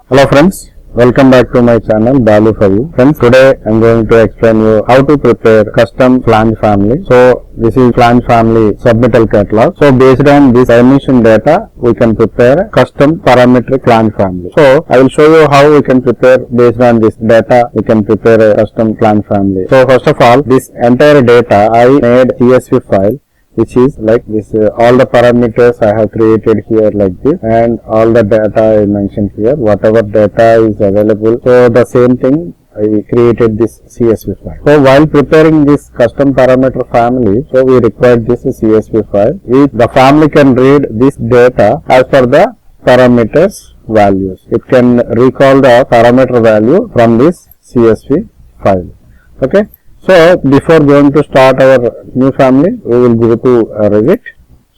Hello friends, welcome back to my channel Value for You. Friends, today I am going to explain you how to prepare custom Flange family. So this is Flange family submittal catalog. So based on this dimension data, we can prepare a custom parametric Flange family. So I will show you how we can prepare based on this data. We can prepare a custom Flange family. So first of all, this entire data I made CSV file, which is like this, all the parameters I have created here like this, and all the data I mentioned here, whatever data is available. So the same thing I created this CSV file. So while preparing this custom parameter family, so we required this CSV file. The family can read this data as per the parameters values. It can recall the parameter value from this CSV file. Okay. So before going to start our new family, we will go to Revit.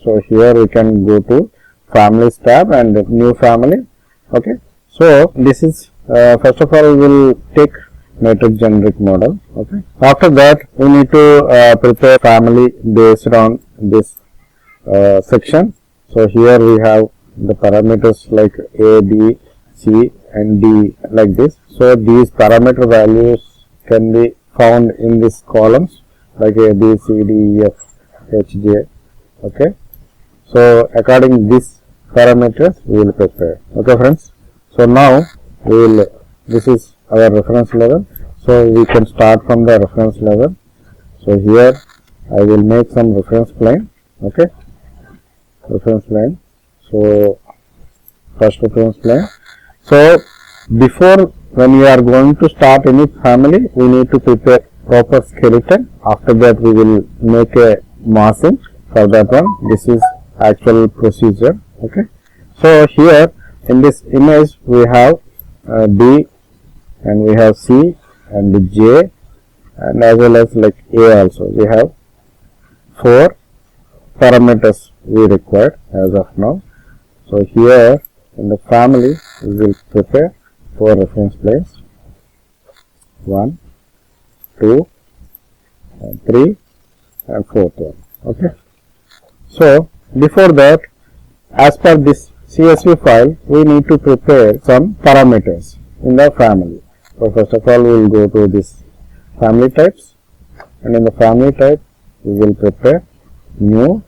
So here we can go to Families tab and New Family. Okay. So this is first of all we will take matrix generic model. Okay. After that we need to prepare family based on this section. So here we have the parameters like A, B, C and D like this. So these parameter values can be found in these columns like A, B, C, D, E, F, H, J. Okay. So according these parameters we will prepare. Okay friends. So now we will, this is our reference level. So we can start from the reference level. So here I will make some reference plane. Okay. Reference plane. So first reference plane. So before when we are going to start any family, we need to prepare proper skeleton. After that we will make a massing for that one. This is actual procedure. Okay. So here in this image we have D and we have C and J and as well as like A also. We have 4 parameters we require as of now. So here in the family we will prepare 4 reference planes, 1, 2, and 3 and 4th one. Okay. So before that, as per this CSV file, we need to prepare some parameters in the family. So first of all, we will go to this family types, and in the family type, we will prepare new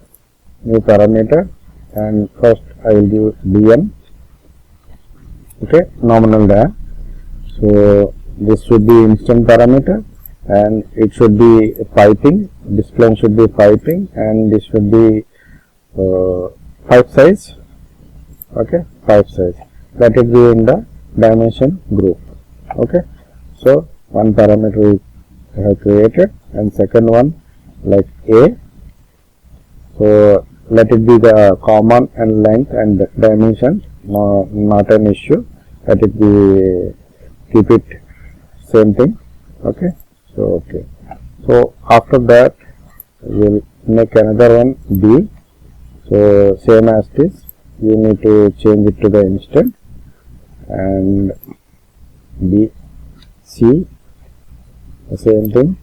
parameter, and first I will give DM. Okay, nominal dia. So this should be instant parameter and it should be piping. This plane should be piping and this should be pipe size. Okay, pipe size. Let it be in the dimension group. Okay, so one parameter we have created and second one like A. So let it be the common and length and dimension. No, not an issue. Let it be, keep it same thing. Okay. So okay. So after that we will make another one B. So same as this. You need to change it to the instant and B, C, the same thing.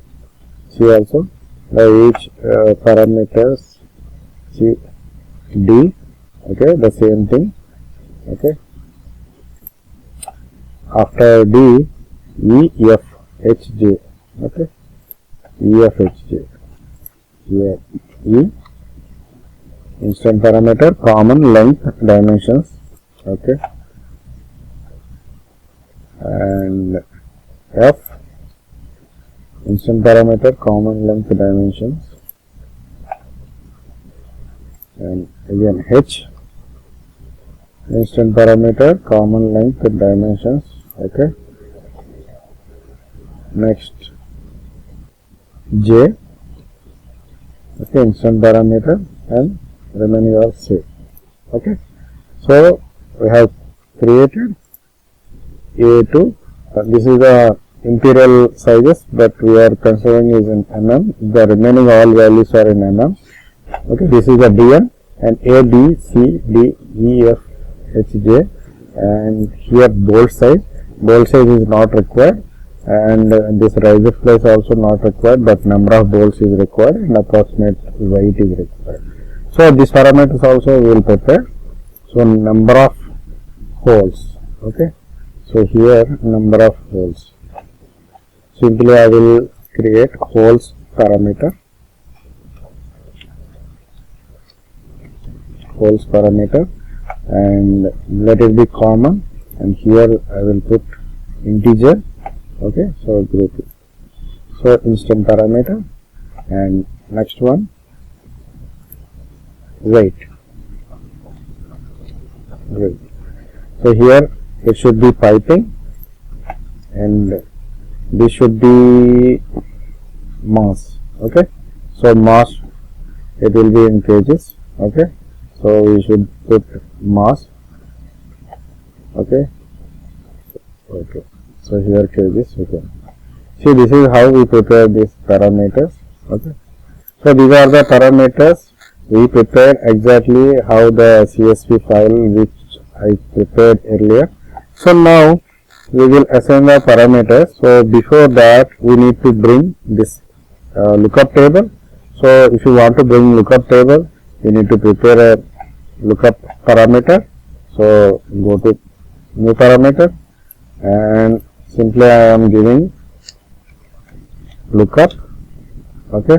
C also. Each parameters C, D. Okay, the same thing. Okay. After D, E, F, H, J. Okay. E, F, H, J. Here E, instant parameter, common, length, dimensions. Okay. And F, instant parameter, common, length, dimensions. And again H, instant parameter, common, length, dimensions. Okay. Next J, okay, instant parameter and remaining are same. Okay. So we have created A2. This is the imperial sizes, but we are considering is in mm. The remaining all values are in mm. Okay. This is the DN and A, B, C, D, E, F, H, J, and here bolt size. Bolt size is not required, and this riser place also not required, but number of bolts is required and approximate weight is required. So these parameters also we will prepare. So number of holes. Okay. So here number of holes. Simply I will create holes parameter. Holes parameter, and let it be common, and here I will put integer. Okay, so group it. So instant parameter, and next one weight. So here it should be piping, and this should be mass. Okay, so mass it will be in kgs. Okay, so we should put mass. Okay, so here kgs. Okay, see, this is how we prepare these parameters. Okay, so these are the parameters we prepared exactly how the CSV file which I prepared earlier. So now we will assign the parameters. So before that we need to bring this lookup table. So if you want to bring lookup table, you need to prepare a lookup parameter. So go to new parameter, and simply I am giving lookup. Okay,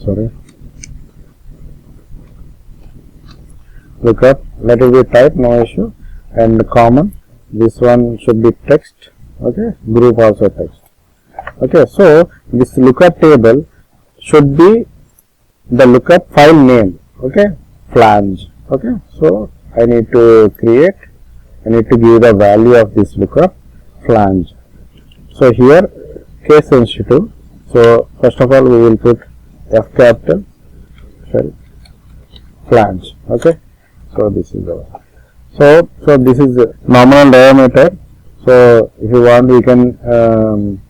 sorry, lookup, let it be type, no issue, and common, this one should be text. Okay, group also text. Okay, so this lookup table should be the lookup file name. Okay, flange. Okay, so I need to give the value of this lookup flange. So here case sensitive. So first of all we will put F capital flange. Okay, so this is the so this is the nominal diameter. So if you want, we can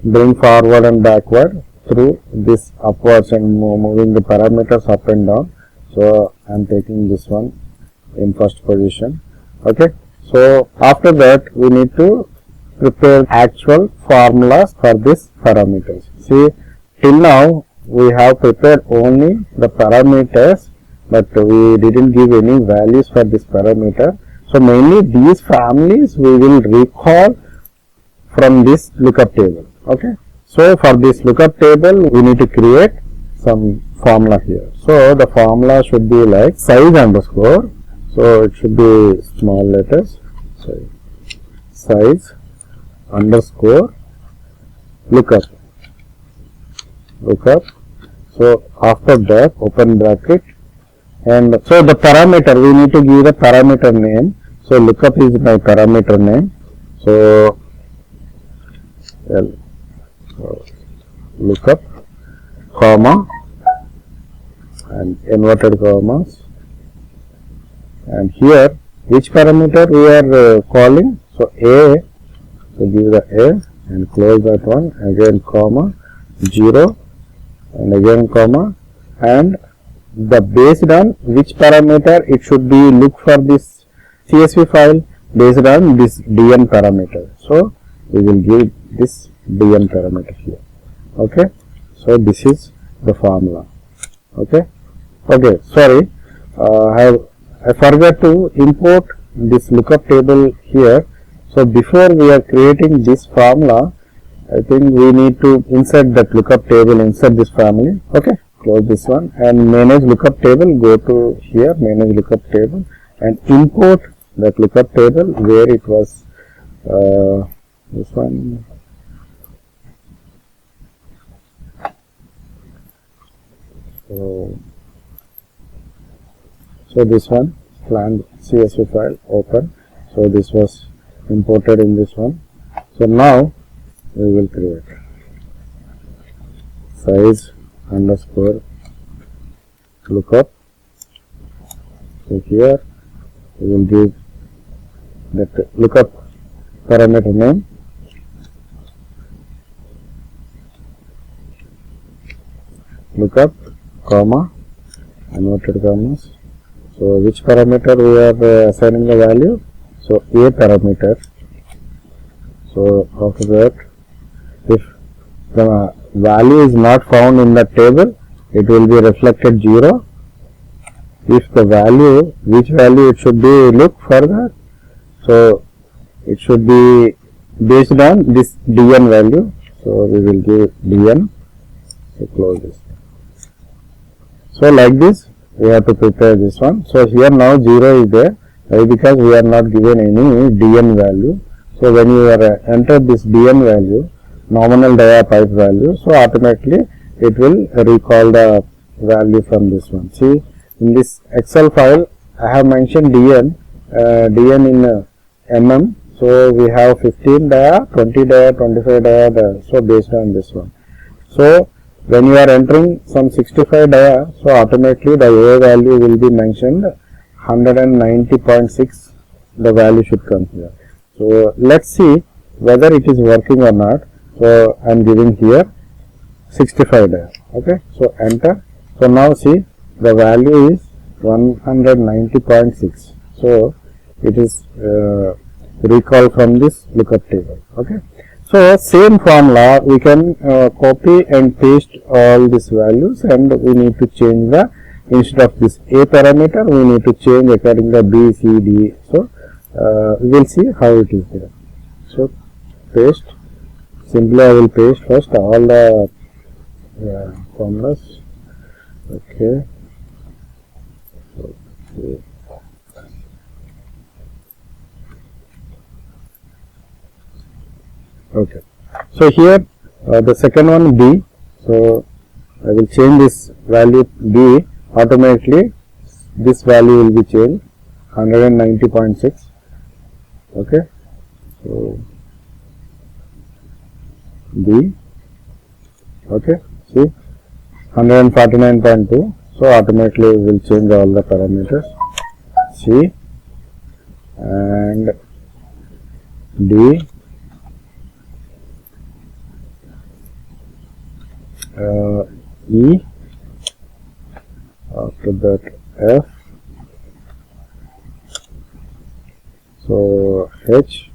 bring forward and backward through this upwards and moving the parameters up and down. So I am taking this one in first position. Okay, so after that we need to prepare actual formulas for this parameters. See, till now we have prepared only the parameters, but we didn't give any values for this parameter. So mainly these families we will recall from this lookup table. Okay, so for this lookup table we need to create some formula here. So the formula should be like size underscore. So it should be small letters. So size underscore lookup. So after that open bracket, and so the parameter we need to give the parameter name. So lookup is my parameter name. So lookup comma and inverted commas, and here which parameter we are calling. So a, so give the a and close that one, again comma 0 and again comma, and the based on which parameter it should be look for this CSV file based on this dn parameter. So we will give this dn parameter here. Okay, so this is the formula. Okay, sorry, I forgot to import this lookup table here. So before we are creating this formula, I think we need to insert that lookup table inside this family. Okay, close this one and manage lookup table. Go to here, manage lookup table, and import that lookup table where it was this one. So this one Flange CSV file open. So this was imported in this one. So now we will create size underscore lookup. So here we will give that lookup parameter name, lookup comma inverted commas. So which parameter we are assigning the value? So a parameter. So after that, if the value is not found in the table, it will be reflected 0. If the value, which value it should be look for that? So it should be based on this dn value. So we will give dn. So close this. So like this we have to prepare this one. So here now 0 is there. Why? Because we are not given any dn value. So when you are enter this dn value, nominal dia pipe value, so automatically it will recall the value from this one. See, in this Excel file I have mentioned dn, dn in mm. So we have 15 dia, 20 dia, 25 dia, so based on this one. So when you are entering some 65 dia, so automatically the A value will be mentioned 190.6, the value should come here. So let's see whether it is working or not. So I am giving here 65 dia. Okay, so enter. So now see, the value is 190.6. So it is recall from this lookup table. Okay, so same formula we can copy and paste all these values, and we need to change the, instead of this A parameter we need to change according to B, C, D. So we will see how it is there. So paste, simply I will paste first all the formulas. Okay. Okay. So here the second one B. So I will change this value B. Automatically this value will be changed 190.6. Okay. So B. Okay. See, 149.2. So automatically we will change all the parameters. C and D. E, after that F, so H,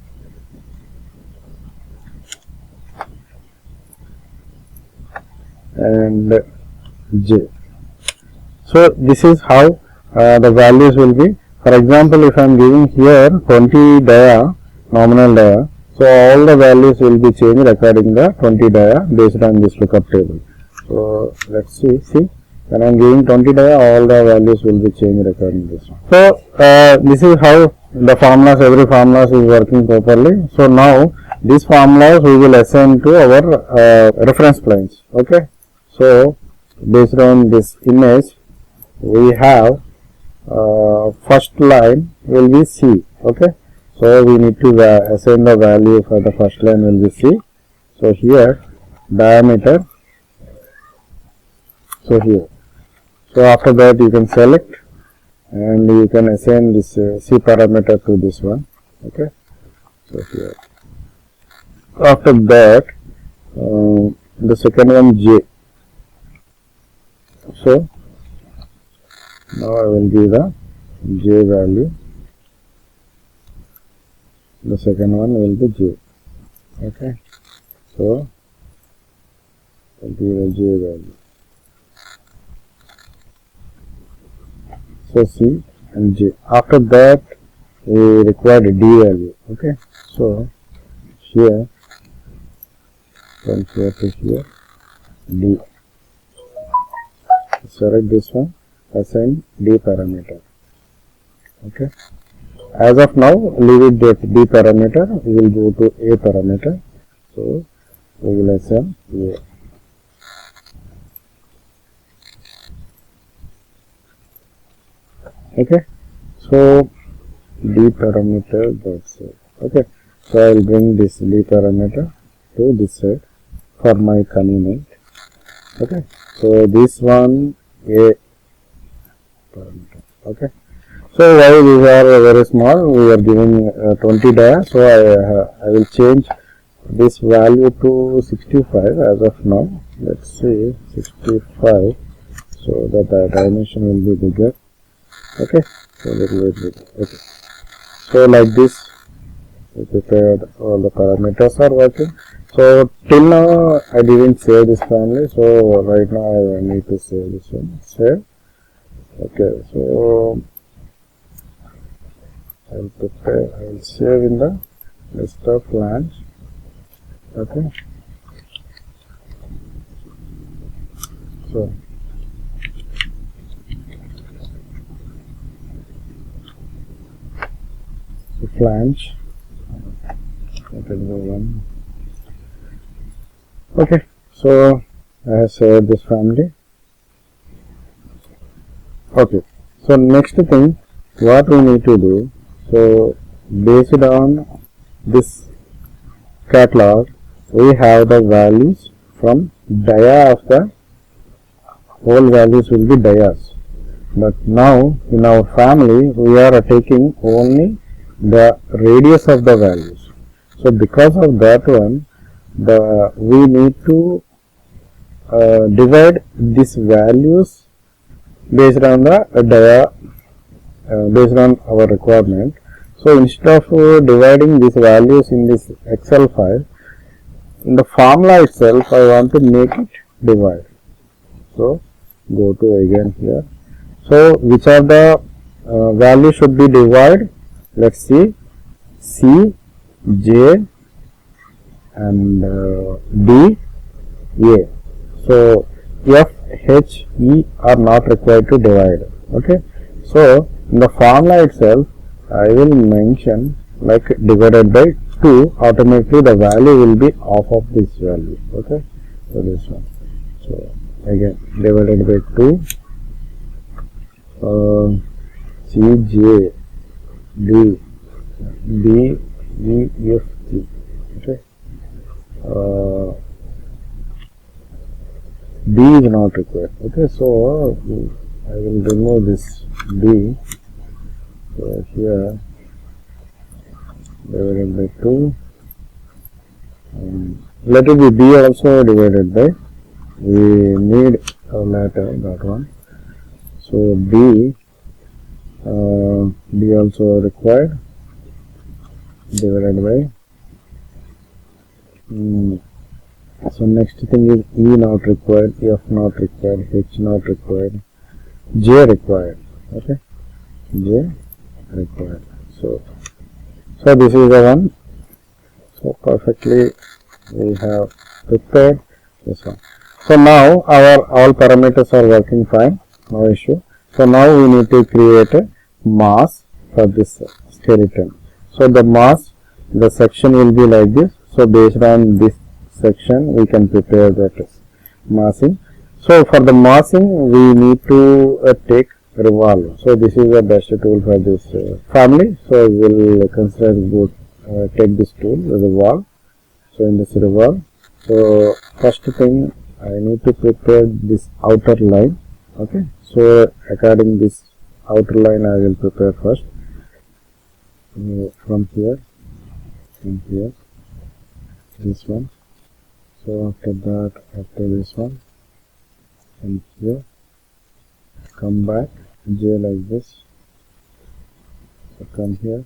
and J. So this is how the values will be. For example, if I am giving here 20 dia, nominal dia, so all the values will be changed according to 20 dia based on this lookup table. So let's see, when I am giving 20 dia, all the values will be changed according to this one. So this is how the formulas, every formulas is working properly. So now these formulas we will assign to our reference planes. Okay. So based on this image, we have first line will be C. Okay. So we need to assign the value for the first line will be C. So here diameter. So here. So after that you can select and you can assign this C parameter to this one. Okay. So here. After that the second one J. So now I will give the J value. The second one will be J. Okay. So I will give the J value. So C and J. After that we require D value. Okay. So here from here to here D. Select this one, assign D parameter. Okay. As of now, leave it that D parameter. We will go to A parameter. So we will assign A. Okay. So D parameter, that's it. Okay. So I will bring this D parameter to this side for my convenience. Okay. So this one A parameter. Okay. So why these are very small? We are giving 20 dia. So I will change this value to 65 as of now. Let's see 65. So that the dimension will be bigger. Okay. So little bit bigger. Okay. So like this, we prepared all the parameters are working. So till now I didn't save this family. So right now I need to save this one. Save. Okay. So I will prepare. I will save in the list of flange. Okay, so flange, that is the one. Okay, so I have saved this family. Okay, so next thing what we need to do, so based on this catalog we have the values from dia of the whole values will be dias, but now in our family we are taking only the radius of the values. So because of that one, we need to divide these values based on the dia, based on our requirement. So instead of dividing these values in this Excel file, in the formula itself I want to make it divide. So go to again here. So which are the values should be divided? Let's see, C, J and D, A. So F, H, E are not required to divide. Okay. So in the formula itself I will mention like divided by 2, automatically the value will be half of this value. Okay. So this one. So again divided by 2, C, J, D, B, E, F, G. Okay. B is not required. Okay, so I will remove this B. So here divided by 2. Let it be B also divided by. We need a letter that one. So B also required divided by. So next thing is E not required, F not required, H not required, J required. Okay, J required. So this is the one. So perfectly we have prepared this one. So now our all parameters are working fine, no issue. So now we need to create a mass for this skeleton. So the mass, the section will be like this. So based on this section we can prepare that massing. So for the massing we need to take revolve. So this is the best tool for this family. So we will consider good take this tool, revolve. So in this revolve, so first thing I need to prepare this outer line. Okay, so according this outer line I will prepare first from here, this one. So after that, after this one, and here, come back, J like this. So come here,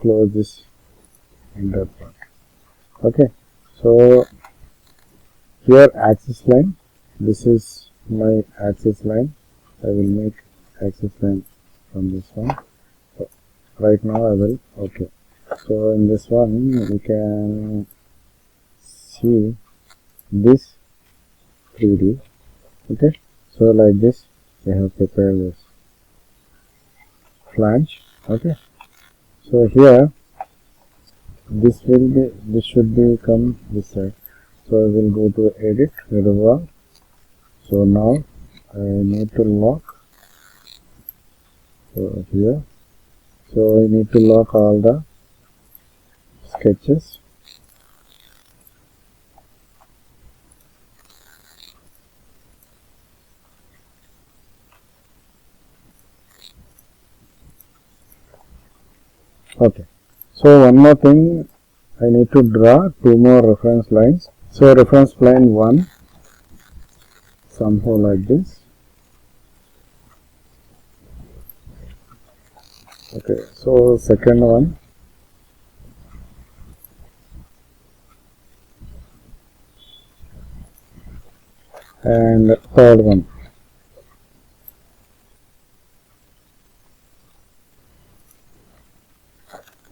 close this under part. Okay, so here axis line, this is my axis line. I will make axis line from this one. So right now I will, okay. So in this one we can see this 3D. Okay, so like this we have prepared this flange. Okay, so here this should be come this side. So I will go to edit, revolve. So now I need to lock. So here, so I need to lock all the sketches. Okay, so one more thing, I need to draw 2 more reference lines. So reference line 1 somehow like this. Okay, so second one, and third one.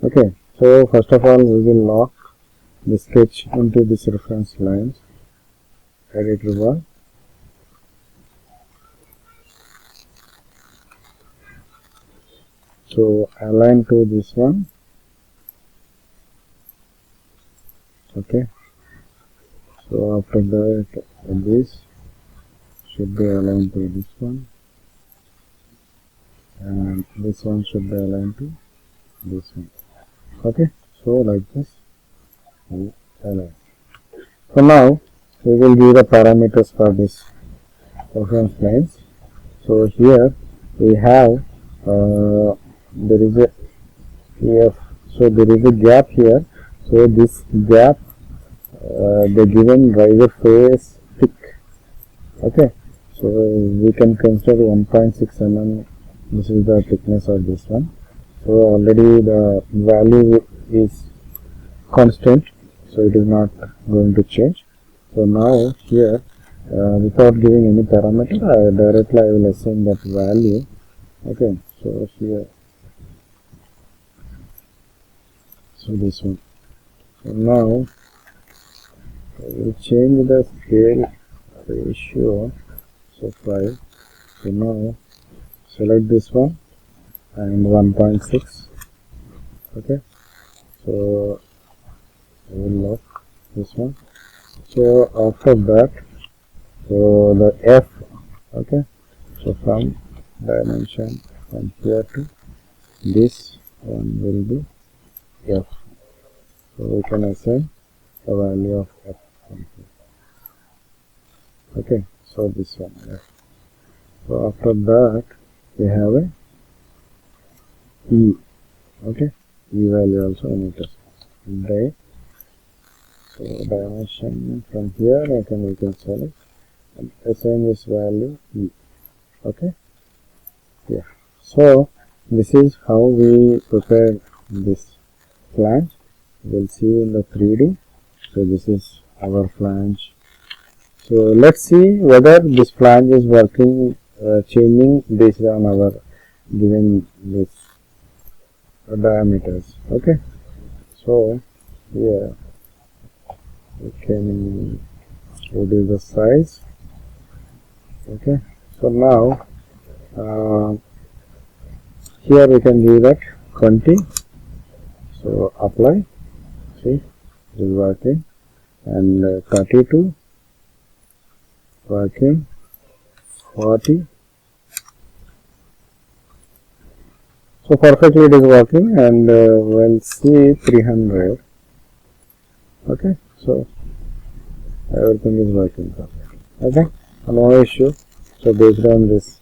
Okay, so first of all we will lock the sketch into this reference lines. Edit ribbon. So align to this one. Okay, so after that this should be aligned to this one, and this one should be aligned to this one. Okay, so like this we align. So now we will give the parameters for this reference lines. So here we have there is a F, so there is a gap here. So this gap the given riser face thick. Okay, so we can consider 1.6 mm. This is the thickness of this one. So already the value is constant, so it is not going to change. So now here without giving any parameter, directly I will assign that value. Okay, so here, so this one. So now I will change the scale ratio, so 5. So now select this one and 1.6. Okay, so I will lock this one. So after that, so the F, okay, so from dimension from here to this one will be F. So we can assign the value of F from here. Okay, so this one F. So after that we have a E. Okay, E value also we need to assign. So dimension from here we can select and assign this value E. Okay, yeah. So this is how we prepare this flange. We'll see in the 3D. So this is our flange. So let's see whether this flange is working, changing based on our given this diameters. Okay, so here we can reduce the size. Okay, so now here we can do that 20. So apply. See, it is working. And 32 working, 40. So perfectly it is working, and we'll see 300. Okay, so everything is working perfectly. Okay, no issue. So based on this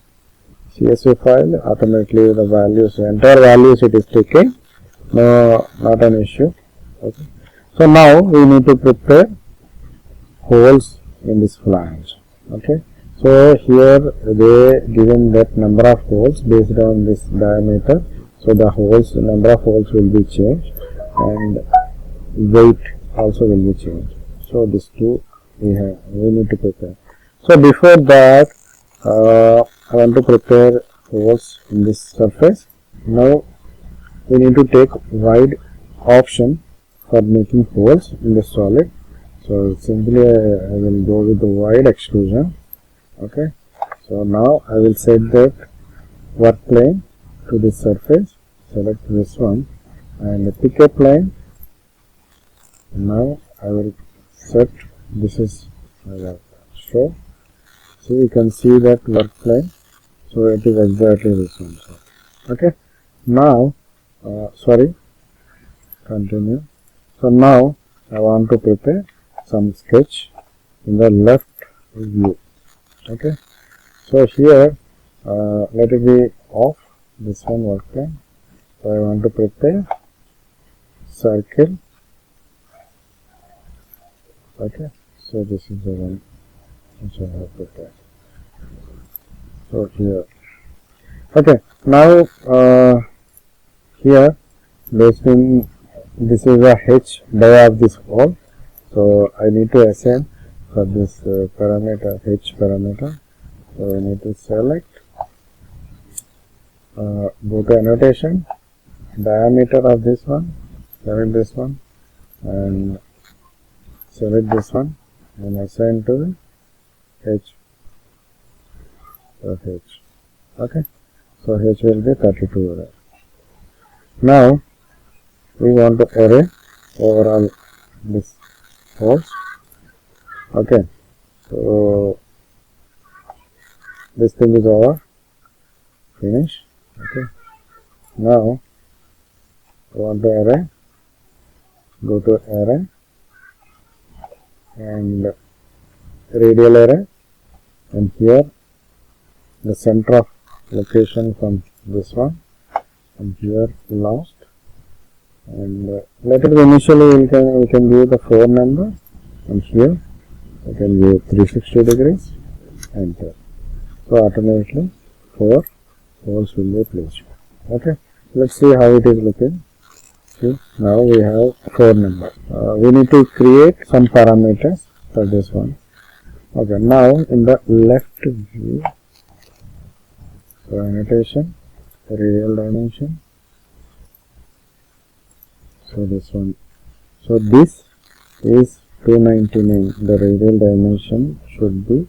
CSV file, automatically the values, entire values it is taking. No, not an issue. Okay, so now we need to prepare holes in this flange. Okay, so here they given that number of holes based on this diameter. So the holes, number of holes will be changed, and weight also will be changed. So these two we need to prepare. So before that, I want to prepare holes in this surface. Now we need to take wide option for making holes in the solid. So simply I will go with the wide extrusion. Okay, so now I will set that work plane to this surface. Select this one and pick a plane. Now I will set, this is show. So you can see that work plane. So it is exactly this one. So, okay, now continue. So now I want to prepare some sketch in the left view. Okay, so here let it be off, this one work plane. So I want to prepare circle. Okay, so this is the one which I have prepared. So here, okay, now here based in this is a H die of this hole. So I need to assign for this parameter, H parameter. So I need to select, go to annotation, diameter of this one, select this one, and select this one, and assign to the H of H. Okay, so H will be 32 array. Now we want to array overall this holes. Okay, so this thing is over. Finish. Okay, now I want to array. Go to array and radial array, and here the center of location from this one, and here last, and let it initially we can give the 4 number, and here we can give 360 degrees, enter. So automatically 4 holes will be placed. Okay, let's see how it is looking. See, now we have 4 numbers. We need to create some parameters for this one. Okay, now in the left view, so annotation, radial dimension. So this one. So this is 299. The radial dimension should be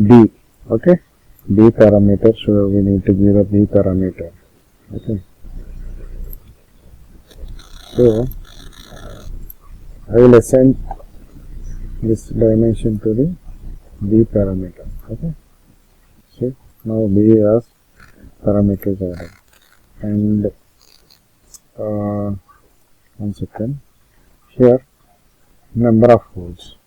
B. Okay, B parameter. So we need to give a B parameter. Okay, so I will assign this dimension to the B parameter. Okay, see, now B has parameters added, and 1 second, here number of holes.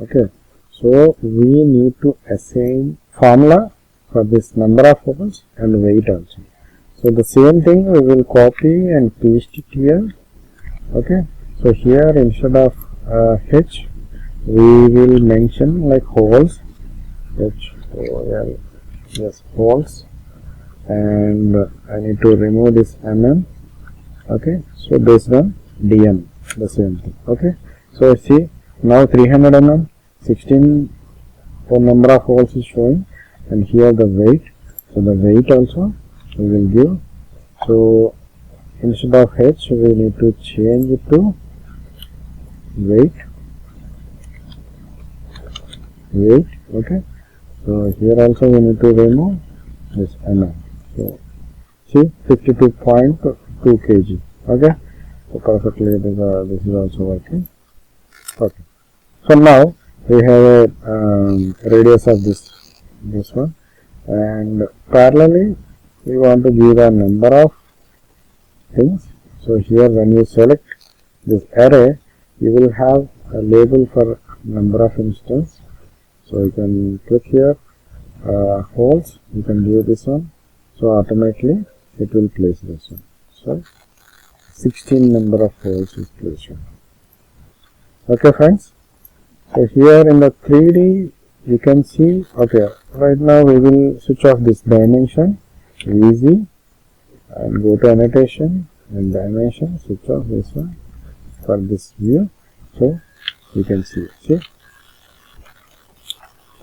Okay, so we need to assign formula for this number of holes and weight also. So the same thing we will copy and paste it here. Okay, so here instead of H we will mention like holes, H-O-L, yes, holes, and I need to remove this mm. Okay, so based on dm, the same thing. Okay, so see, now 300 mm, 16 number of holes is showing, and here the weight. So the weight also we will give. So instead of H we need to change it to weight. Okay, so here also we need to remove this mm. So see, 52.2 kg. Okay, so perfectly this is also working. Okay, so now we have a radius of this one, and parallelly we want to give a number of things. So here when you select this array, you will have a label for number of instances. So you can click here, holes, you can give this one, so automatically it will place this one. So 16 number of holes is placed. Okay friends, so here in the 3D you can see, okay, right now we will switch off this dimension, easy, and go to annotation and dimension, switch off this one for this view. So you can see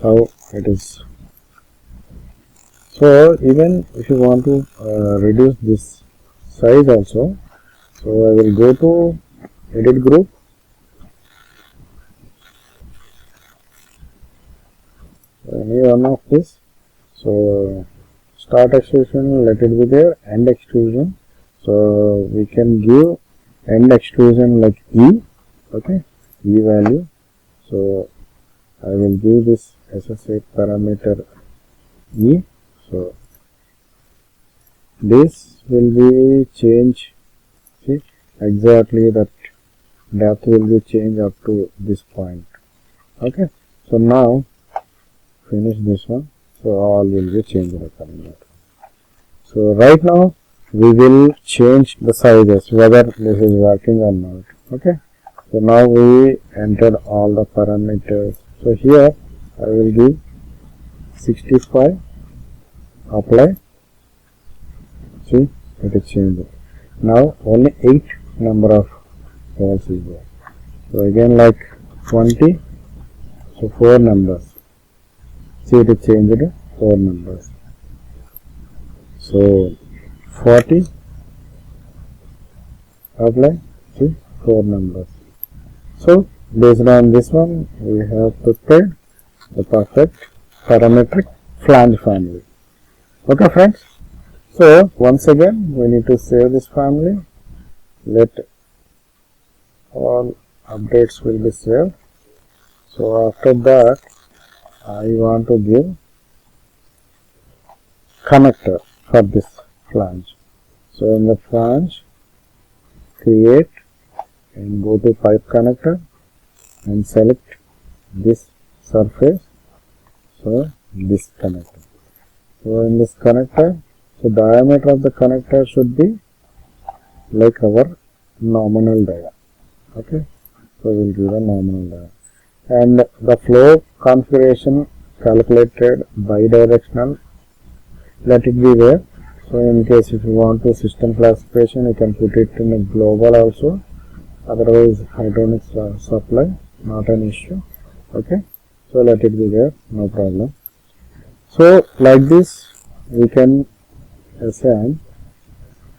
how it is. So even if you want to reduce this size also, so I will go to edit group, any one of this. So start extrusion, let it be there, end extrusion. So we can give end extrusion like E. Okay, E value. So I will give this SSA parameter E. So this will be changed. See, exactly that depth will be changed up to this point. Okay, so now finish this one. So all will be changed accordingly. So right now we will change the sizes whether this is working or not. Okay, so now we entered all the parameters. So here I will give 65, apply. See, it is changed. Now only 8 number of holes is there. So again like 20, so 4 numbers. See, it is changed to 4 numbers. So 40, apply, see 4 numbers. So based on this one, we have prepared the perfect parametric flange family. Okay friends. So once again we need to save this family. Let all updates will be saved. So after that I want to give connector for this flange. So in the flange, create and go to pipe connector and select this surface. So this connector. So in this connector, so diameter of the connector should be like our nominal dia. Okay. So we will give a nominal dia. And the flow configuration calculated bidirectional, let it be there. So in case if you want to system classification, you can put it in a global also. Otherwise hydronics supply, not an issue. Okay. So let it be there, no problem. So like this we can assign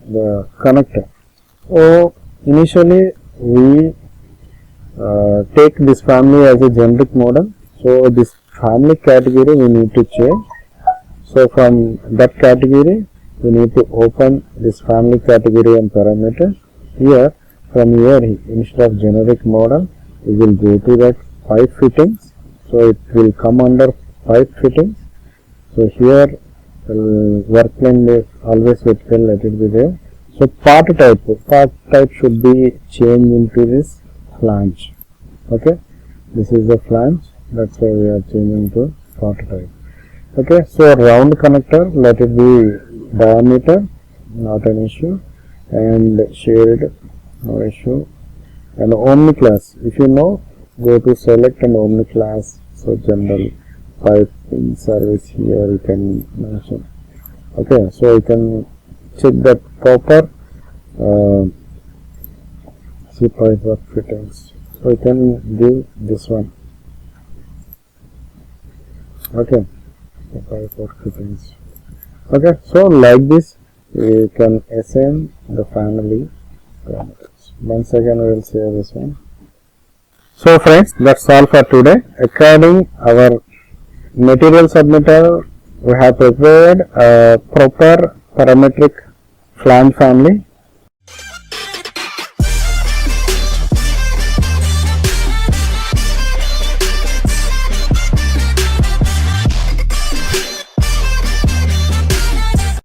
the connector. So initially we take this family as a generic model. So this family category we need to change. So from that category we need to open this family category and parameters. Here from here instead of generic model we will go to that pipe fittings. So it will come under pipe fittings. So here work plane is always vertical, let it be there. So part type should be changed into this flange. Okay, this is the flange, that's why we are changing to part type. Okay, so round connector, let it be diameter, not an issue, and shade, no issue, and omni class. If you know, go to select and omni class. So general pipe in service here you can mention. Okay, so you can check that proper see pipe work fittings. So you can give this one. Okay, the pipe work fittings. Okay, so like this you can assign the family parameters. Once again we will save this one. So friends, that's all for today. According our material submitter, we have prepared a proper parametric flange family